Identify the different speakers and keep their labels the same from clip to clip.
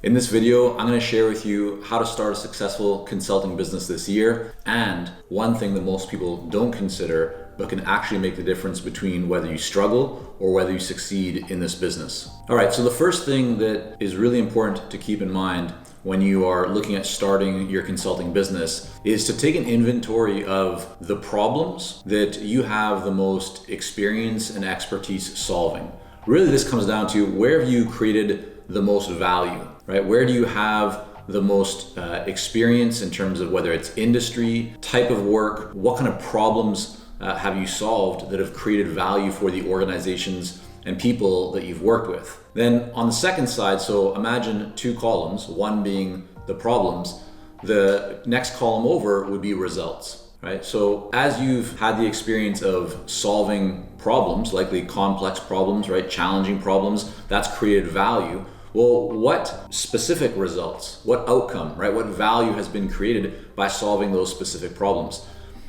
Speaker 1: In this video, I'm going to share with you how to start a successful consulting business this year, and one thing that most people don't consider but can actually make the difference between whether you struggle or whether you succeed in this business. All right, so the first thing that is really important to keep in mind when you are looking at starting your consulting business is to take an inventory of the problems that you have the most experience and expertise solving. Really, this comes down to where have you created the most value, right? Where do you have the most experience in terms of whether it's industry, type of work, what kind of problems have you solved that have created value for the organizations and people that you've worked with. Then on the second side, so imagine two columns, one being the problems, the next column over would be results, right? So as you've had the experience of solving problems, likely complex problems, right? Challenging problems, that's created value. Well, what specific results, what outcome, right? What value has been created by solving those specific problems?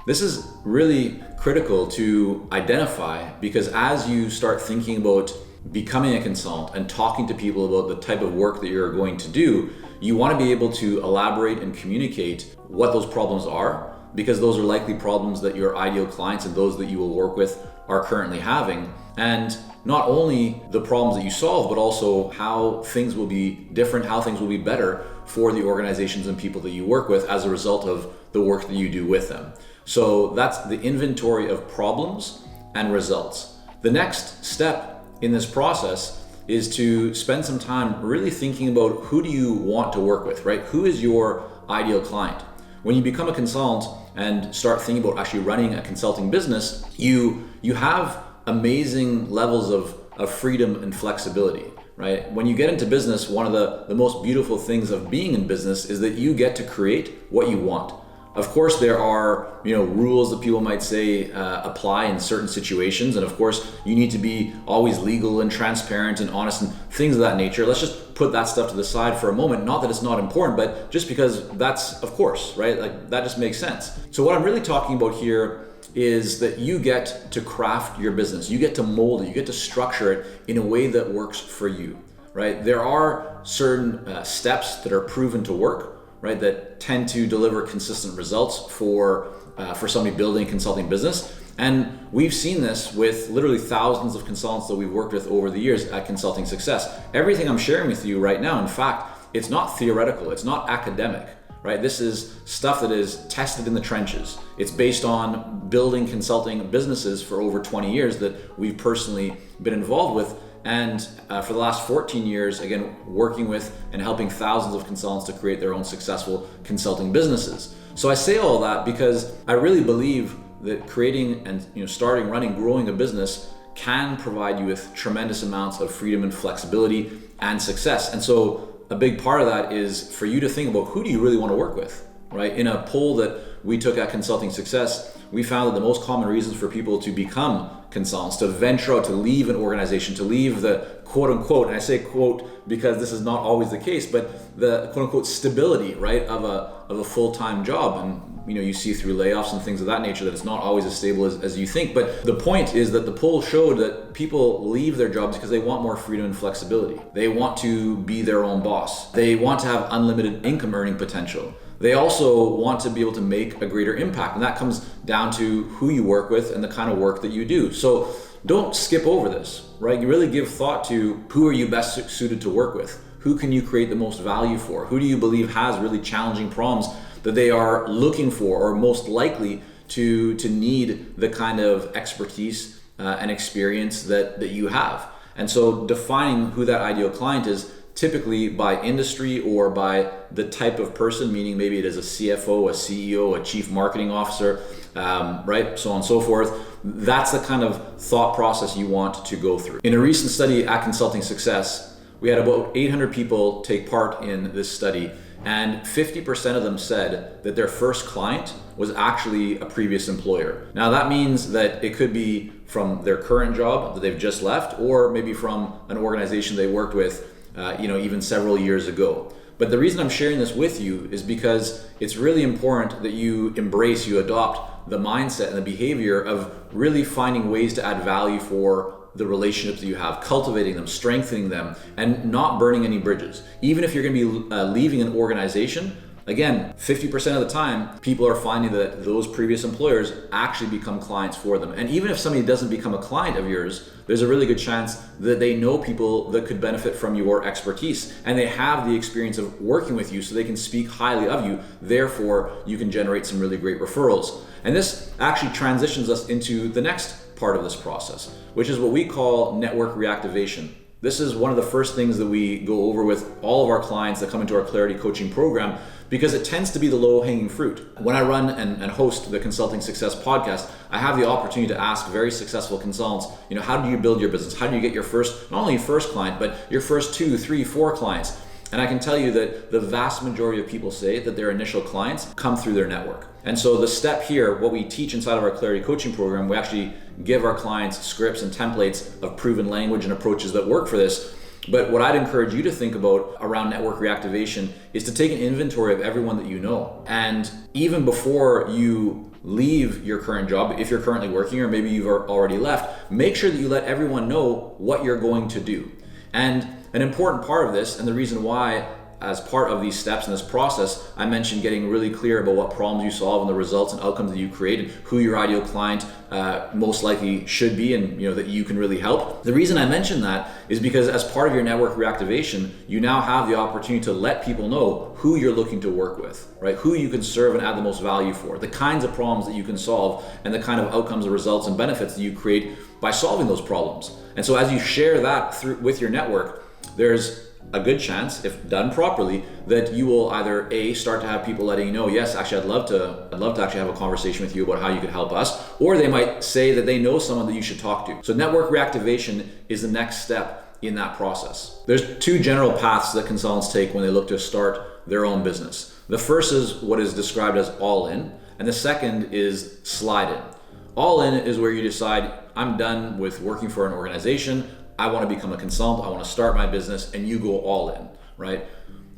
Speaker 1: This is really critical to identify because as you start thinking about becoming a consultant and talking to people about the type of work that you're going to do, you want to be able to elaborate and communicate what those problems are, because those are likely problems that your ideal clients and those that you will work with are currently having. And not only the problems that you solve, but also how things will be different, how things will be better for the organizations and people that you work with as a result of the work that you do with them. So that's the inventory of problems and results. The next step in this process is to spend some time really thinking about who do you want to work with, right? Who is your ideal client? When you become a consultant and start thinking about actually running a consulting business, you have amazing levels of freedom and flexibility, right? When you get into business, one of the most beautiful things of being in business is that you get to create what you want. Of course, there are rules that people might say apply in certain situations, and of course, you need to be always legal and transparent and honest and things of that nature. Let's just put that stuff to the side for a moment. Not that it's not important, but just because that's, of course, right? Like that just makes sense. So what I'm really talking about here is that you get to craft your business. You get to mold it. You get to structure it in a way that works for you, right? There are certain steps that are proven to work, right, that tend to deliver consistent results for somebody building a consulting business. And we've seen this with literally thousands of consultants that we've worked with over the years at Consulting Success. Everything I'm sharing with you right now, in fact, it's not theoretical, it's not academic, right? This is stuff that is tested in the trenches. It's based on building consulting businesses for over 20 years that we've personally been involved with. And for the last 14 years, again, working with and helping thousands of consultants to create their own successful consulting businesses. So I say all that because I really believe that creating and starting, running, growing a business can provide you with tremendous amounts of freedom and flexibility and success. And so a big part of that is for you to think about who do you really want to work with, right? In a poll that we took at Consulting Success, we found that the most common reasons for people to become consultants, to venture out, to leave an organization, to leave the quote unquote, and I say quote because this is not always the case, but the quote unquote stability, right, of a full-time job. And you see through layoffs and things of that nature that it's not always as stable as you think. But the point is that the poll showed that people leave their jobs because they want more freedom and flexibility. They want to be their own boss. They want to have unlimited income earning potential. They also want to be able to make a greater impact. And that comes down to who you work with and the kind of work that you do. So don't skip over this, right? You really give thought to who are you best suited to work with? Who can you create the most value for? Who do you believe has really challenging problems that they are looking for or most likely to need the kind of expertise and experience that you have? And so defining who that ideal client is, typically by industry or by the type of person, meaning maybe it is a CFO, a CEO, a chief marketing officer, right? So on and so forth. That's the kind of thought process you want to go through. In a recent study at Consulting Success, we had about 800 people take part in this study, and 50% of them said that their first client was actually a previous employer. Now that means that it could be from their current job that they've just left, or maybe from an organization they worked with even several years ago. But the reason I'm sharing this with you is because it's really important that you embrace, you adopt the mindset and the behavior of really finding ways to add value for the relationships that you have, cultivating them, strengthening them, and not burning any bridges. Even if you're going to be leaving an organization, again, 50% of the time, people are finding that those previous employers actually become clients for them. And even if somebody doesn't become a client of yours, there's a really good chance that they know people that could benefit from your expertise, and they have the experience of working with you, so they can speak highly of you. Therefore, you can generate some really great referrals. And this actually transitions us into the next part of this process, which is what we call network reactivation. This is one of the first things that we go over with all of our clients that come into our Clarity Coaching program, because it tends to be the low-hanging fruit. When I run and host the Consulting Success podcast, I have the opportunity to ask very successful consultants, how do you build your business? How do you get your first, not only your first client, but your first 2, 3, 4 clients? And I can tell you that the vast majority of people say that their initial clients come through their network. And so the step here, what we teach inside of our Clarity Coaching program, we actually give our clients scripts and templates of proven language and approaches that work for this. But what I'd encourage you to think about around network reactivation is to take an inventory of everyone that you know. And even before you leave your current job, if you're currently working or maybe you've already left, make sure that you let everyone know what you're going to do. And an important part of this, and the reason why as part of these steps in this process, I mentioned getting really clear about what problems you solve and the results and outcomes that you create, and who your ideal client most likely should be, and that you can really help. The reason I mentioned that is because as part of your network reactivation, you now have the opportunity to let people know who you're looking to work with, right? Who you can serve and add the most value for, the kinds of problems that you can solve, and the kind of outcomes and results and benefits that you create by solving those problems. And so as you share that with your network, there's a good chance, if done properly, that you will either start to have people letting you know, yes, actually I'd love to actually have a conversation with you about how you could help us, or they might say that they know someone that you should talk to. So network reactivation is the next step in that process. There's 2 general paths that consultants take when they look to start their own business. The first is what is described as all in, and the second is slide in. All in is where you decide, I'm done with working for an organization, I want to become a consultant, I want to start my business, and you go all in, right?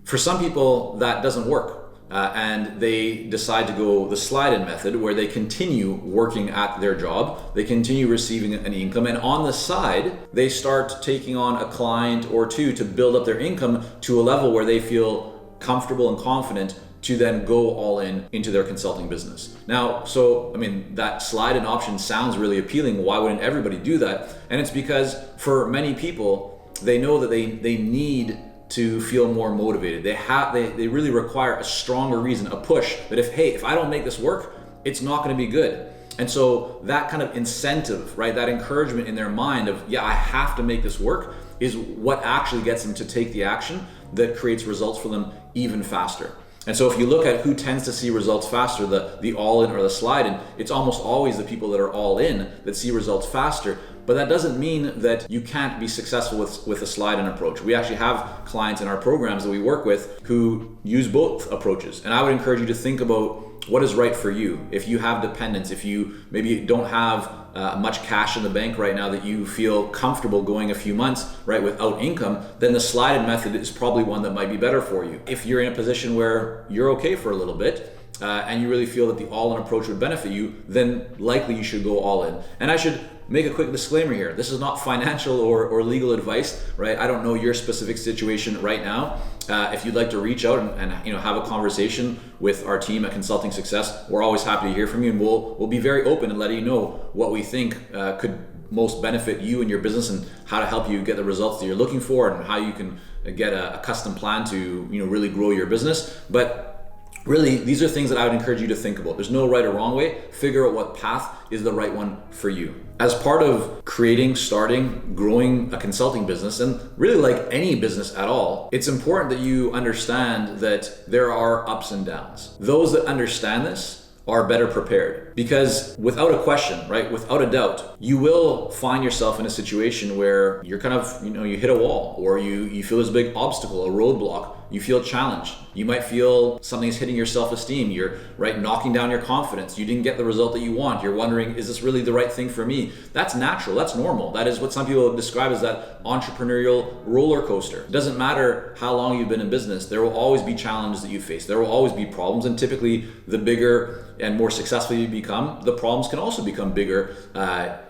Speaker 1: For some people, that doesn't work, and they decide to go the slide-in method, where they continue working at their job, they continue receiving an income, and on the side, they start taking on a client or 2 to build up their income to a level where they feel comfortable and confident to then go all in into their consulting business. Now, that slide-in option sounds really appealing. Why wouldn't everybody do that? And it's because for many people, they know that they need to feel more motivated. They really require a stronger reason, a push, that if I don't make this work, it's not going to be good. And so that kind of incentive, right, that encouragement in their mind of, I have to make this work, is what actually gets them to take the action that creates results for them even faster. And so if you look at who tends to see results faster, the all-in or the slide-in, it's almost always the people that are all in that see results faster. But that doesn't mean that you can't be successful with a slide-in approach. We actually have clients in our programs that we work with who use both approaches. And I would encourage you to think about what is right for you. If you have dependents, if you maybe don't have much cash in the bank right now that you feel comfortable going a few months right without income, then the slide-in method is probably one that might be better for you. If you're in a position where you're okay for a little bit and you really feel that the all-in approach would benefit you, then likely you should go all in. And I should make a quick disclaimer here. This is not financial or legal advice, right? I don't know your specific situation right now. If you'd like to reach out and have a conversation with our team at Consulting Success, we're always happy to hear from you, and we'll be very open and letting you know what we think could most benefit you and your business, and how to help you get the results that you're looking for, and how you can get a custom plan to really grow your business. But really, these are things that I would encourage you to think about. There's no right or wrong way. Figure out what path is the right one for you. As part of creating, starting, growing a consulting business, and really like any business at all, it's important that you understand that there are ups and downs. Those that understand this are better prepared, because without a question, right, without a doubt, you will find yourself in a situation where you're kind of, you hit a wall, or you feel this big obstacle, a roadblock. You feel challenged. You might feel something's hitting your self-esteem. You're knocking down your confidence. You didn't get the result that you want. You're wondering, is this really the right thing for me? That's natural. That's normal. That is what some people describe as that entrepreneurial roller coaster. It doesn't matter how long you've been in business. There will always be challenges that you face. There will always be problems, and typically the bigger and more successful you become, the problems can also become bigger,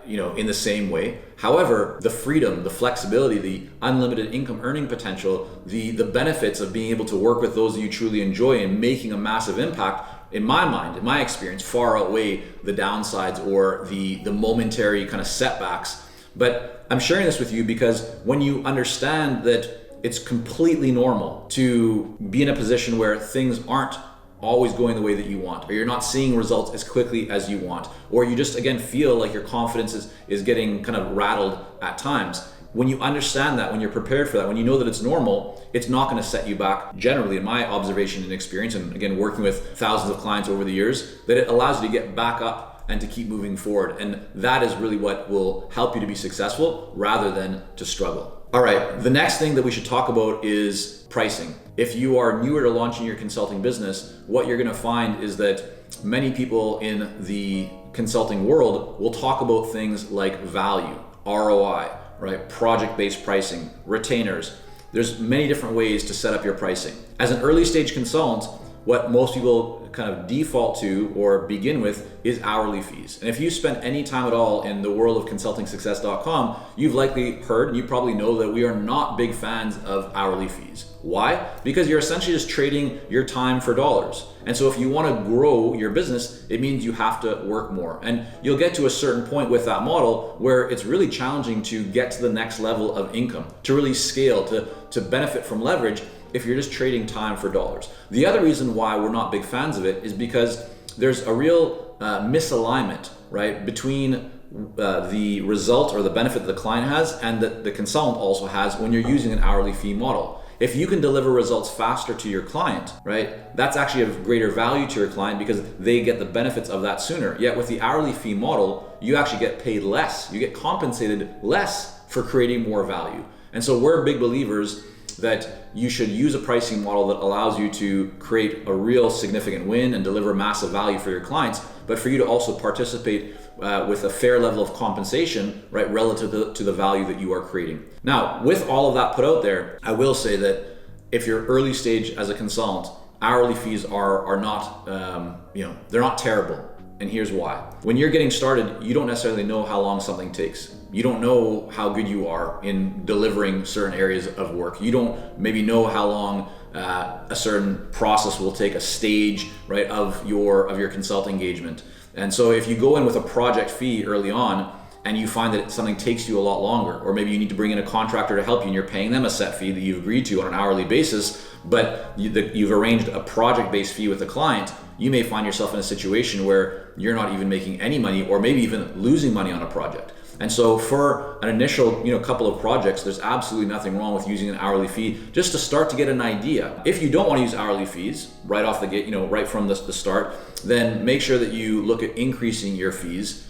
Speaker 1: in the same way. However, the freedom, the flexibility, the unlimited income earning potential, the benefits of being able to work with those that you truly enjoy and making a massive impact, in my mind, in my experience, far outweigh the downsides or the momentary kind of setbacks. But I'm sharing this with you because when you understand that it's completely normal to be in a position where things aren't always going the way that you want, or you're not seeing results as quickly as you want, or you just again feel like your confidence is getting kind of rattled at times. When you understand that, when you're prepared for that, when you know that it's normal, it's not going to set you back. Generally, in my observation and experience, and again working with thousands of clients over the years, that it allows you to get back up and to keep moving forward. And that is really what will help you to be successful rather than to struggle. All right, the next thing that we should talk about is pricing. If you are newer to launching your consulting business, what you're gonna find is that many people in the consulting world will talk about things like value, ROI, right? Project-based pricing, retainers. There's many different ways to set up your pricing. As an early stage consultant, what most people kind of default to or begin with is hourly fees. And if you spend any time at all in the world of consultingsuccess.com, you've likely heard and you probably know that we are not big fans of hourly fees. Why? Because you're essentially just trading your time for dollars. And so if you want to grow your business, it means you have to work more. And you'll get to a certain point with that model where it's really challenging to get to the next level of income, to really scale, to benefit from leverage if you're just trading time for dollars. The other reason why we're not big fans of it is because there's a real misalignment, right, between the result or the benefit that the client has and that the consultant also has when you're using an hourly fee model. If you can deliver results faster to your client, right, that's actually of greater value to your client because they get the benefits of that sooner. Yet with the hourly fee model, you actually get paid less. You get compensated less for creating more value. And so we're big believers that you should use a pricing model that allows you to create a real significant win and deliver massive value for your clients, but for you to also participate with a fair level of compensation, right, relative to the value that you are creating. Now, with all of that put out there, I will say that if you're early stage as a consultant, hourly fees are not, they're not terrible. And here's why. When you're getting started, you don't necessarily know how long something takes. You don't know how good you are in delivering certain areas of work. You don't maybe know how long a certain process will take, a stage, right, of your consulting engagement. And so if you go in with a project fee early on and you find that something takes you a lot longer, or maybe you need to bring in a contractor to help you and you're paying them a set fee that you've agreed to on an hourly basis, but you've arranged a project-based fee with the client, you may find yourself in a situation where you're not even making any money or maybe even losing money on a project. And so for an initial couple of projects, there's absolutely nothing wrong with using an hourly fee just to start to get an idea. If you don't want to use hourly fees right off the gate, right from the start, then make sure that you look at increasing your fees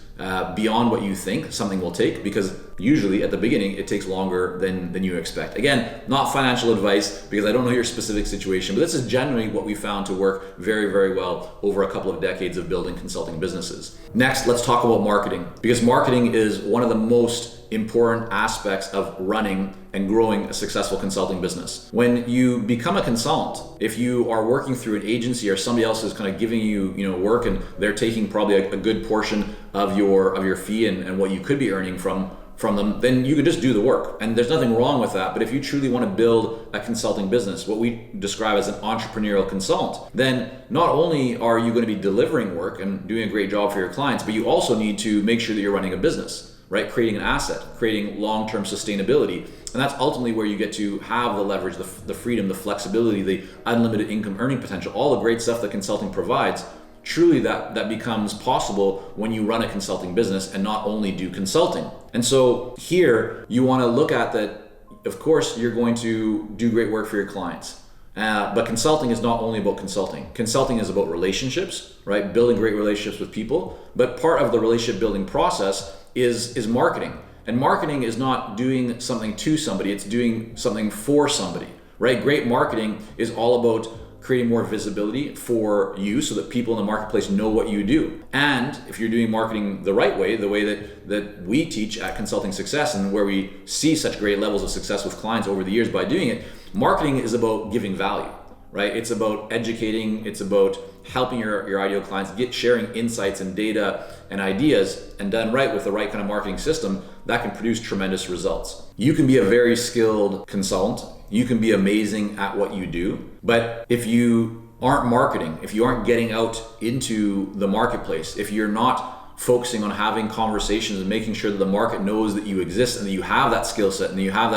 Speaker 1: beyond what you think something will take, because usually at the beginning it takes longer than you expect. Again, not financial advice because I don't know your specific situation, but this is generally what we found to work very, very well over a couple of decades of building consulting businesses. Next, let's talk about marketing, because marketing is one of the most important aspects of running and growing a successful consulting business. When you become a consultant, if you are working through an agency or somebody else is kind of giving you, work and they're taking probably a good portion of your fee and what you could be earning from them, then you could just do the work. And there's nothing wrong with that. But if you truly want to build a consulting business, what we describe as an entrepreneurial consultant, then not only are you going to be delivering work and doing a great job for your clients, but you also need to make sure that you're running a business, right? Creating an asset, creating long-term sustainability. And that's ultimately where you get to have the leverage, the freedom, the flexibility, the unlimited income earning potential, all the great stuff that consulting provides. Truly that becomes possible when you run a consulting business and not only do consulting. And so here you want to look at that, of course, you're going to do great work for your clients. But consulting is not only about consulting. Consulting is about relationships, right? Building great relationships with people. But part of the relationship building process is marketing. And marketing is not doing something to somebody, it's doing something for somebody, right? Great marketing is all about creating more visibility for you so that people in the marketplace know what you do. And if you're doing marketing the right way, the way that we teach at Consulting Success and where we see such great levels of success with clients over the years by doing it, marketing is about giving value, right? It's about educating, it's about helping your ideal clients sharing insights and data and ideas, and done right with the right kind of marketing system, that can produce tremendous results. You can be a very skilled consultant, you can be amazing at what you do, but if you aren't marketing, if you aren't getting out into the marketplace, if you're not focusing on having conversations and making sure that the market knows that you exist and that you have that skill set and that you have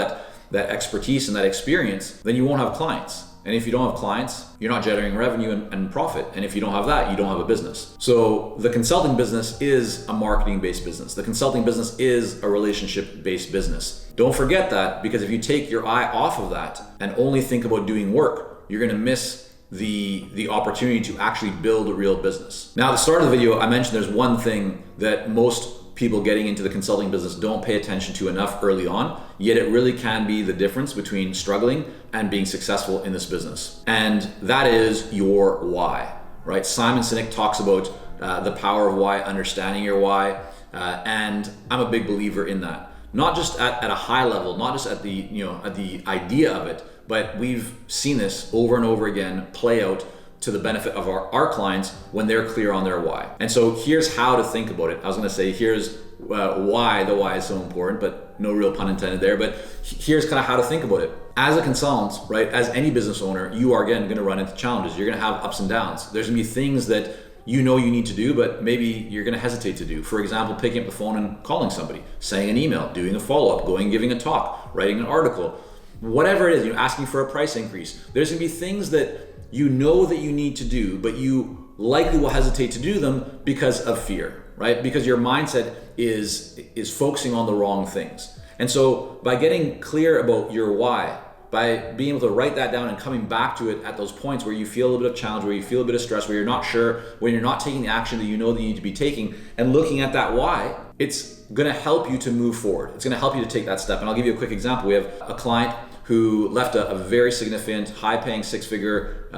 Speaker 1: that expertise and that experience, then you won't have clients. And if you don't have clients, you're not generating revenue and profit. And if you don't have that, you don't have a business. So the consulting business is a marketing-based business. The consulting business is a relationship-based business. Don't forget that, because if you take your eye off of that and only think about doing work, you're gonna miss the opportunity to actually build a real business. Now, at the start of the video, I mentioned there's one thing that most people getting into the consulting business don't pay attention to enough early on, yet it really can be the difference between struggling and being successful in this business. And that is your why, right? Simon Sinek talks about the power of why, understanding your why, and I'm a big believer in that. Not just at a high level, not just at the idea of it, but we've seen this over and over again play out to the benefit of our clients when they're clear on their why. And so here's how to think about it. I was gonna say here's why the why is so important, but no real pun intended there, but here's kind of how to think about it. As a consultant, right, as any business owner, you are again gonna run into challenges. You're gonna have ups and downs. There's gonna be things that you know you need to do, but maybe you're gonna hesitate to do. For example, picking up the phone and calling somebody, sending an email, doing a follow-up, going and giving a talk, writing an article, whatever it is, asking for a price increase. There's gonna be things that you know that you need to do, but you likely will hesitate to do them because of fear, right? Because your mindset is focusing on the wrong things. And so by getting clear about your why, by being able to write that down and coming back to it at those points where you feel a little bit of challenge, where you feel a bit of stress, where you're not sure, when you're not taking the action that you know that you need to be taking, and looking at that why, it's gonna help you to move forward. It's gonna help you to take that step. And I'll give you a quick example. We have a client who left a very significant, high-paying, six-figure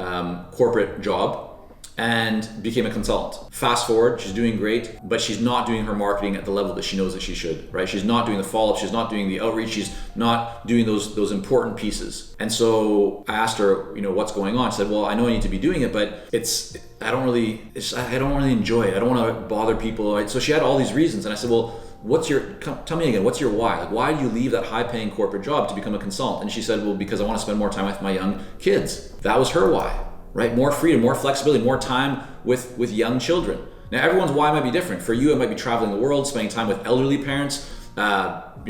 Speaker 1: corporate job and became a consultant. Fast forward, she's doing great, but she's not doing her marketing at the level that she knows that she should, right? She's not doing the follow-up, she's not doing the outreach, she's not doing those important pieces. And so I asked her, what's going on? She said, well, I know I need to be doing it, but I don't really enjoy it. I don't want to bother people. Right? So she had all these reasons, and I said, well, tell me again, what's your why? Like, why do you leave that high-paying corporate job to become a consultant? And she said, well, because I want to spend more time with my young kids. That was her why, right? More freedom, more flexibility, more time with young children. Now, everyone's why might be different. For you, it might be traveling the world, spending time with elderly parents,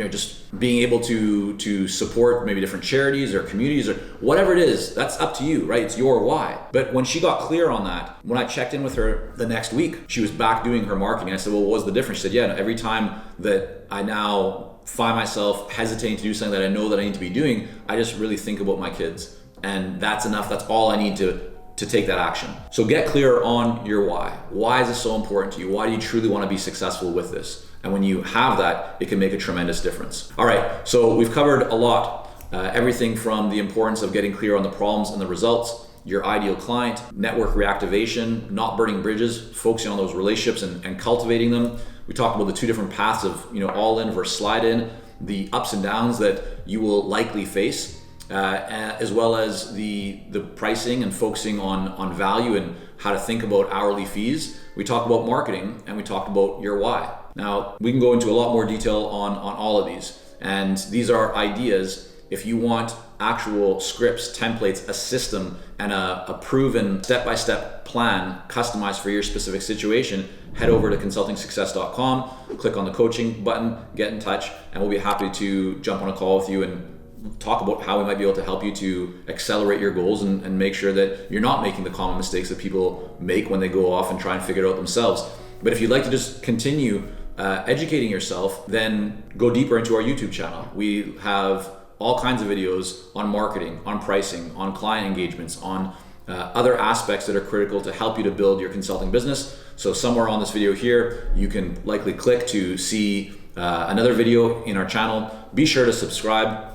Speaker 1: just being able to support maybe different charities or communities or whatever it is. That's up to you, right? It's your why. But when she got clear on that, when I checked in with her the next week, she was back doing her marketing. I said, well, what was the difference? She said, yeah, every time that I now find myself hesitating to do something that I know that I need to be doing, I just really think about my kids. And that's enough. That's all I need to take that action. So get clear on your why. Why is this so important to you? Why do you truly want to be successful with this? And when you have that, it can make a tremendous difference. All right, so we've covered a lot. Everything from the importance of getting clear on the problems and the results, your ideal client, network reactivation, not burning bridges, focusing on those relationships and cultivating them. We talked about the two different paths of all in versus slide in, the ups and downs that you will likely face, as well as the pricing and focusing on value and how to think about hourly fees. We talked about marketing and we talked about your why. Now, we can go into a lot more detail on all of these. And these are ideas. If you want actual scripts, templates, a system, and a proven step-by-step plan customized for your specific situation, head over to consultingsuccess.com, click on the coaching button, get in touch, and we'll be happy to jump on a call with you and talk about how we might be able to help you to accelerate your goals and make sure that you're not making the common mistakes that people make when they go off and try and figure it out themselves. But if you'd like to just continue educating yourself, then go deeper into our YouTube channel. We have all kinds of videos on marketing, on pricing, on client engagements, on other aspects that are critical to help you to build your consulting business. So somewhere on this video here, you can likely click to see another video in our channel. Be sure to subscribe,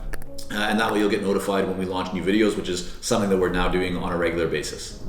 Speaker 1: and that way you'll get notified when we launch new videos, which is something that we're now doing on a regular basis.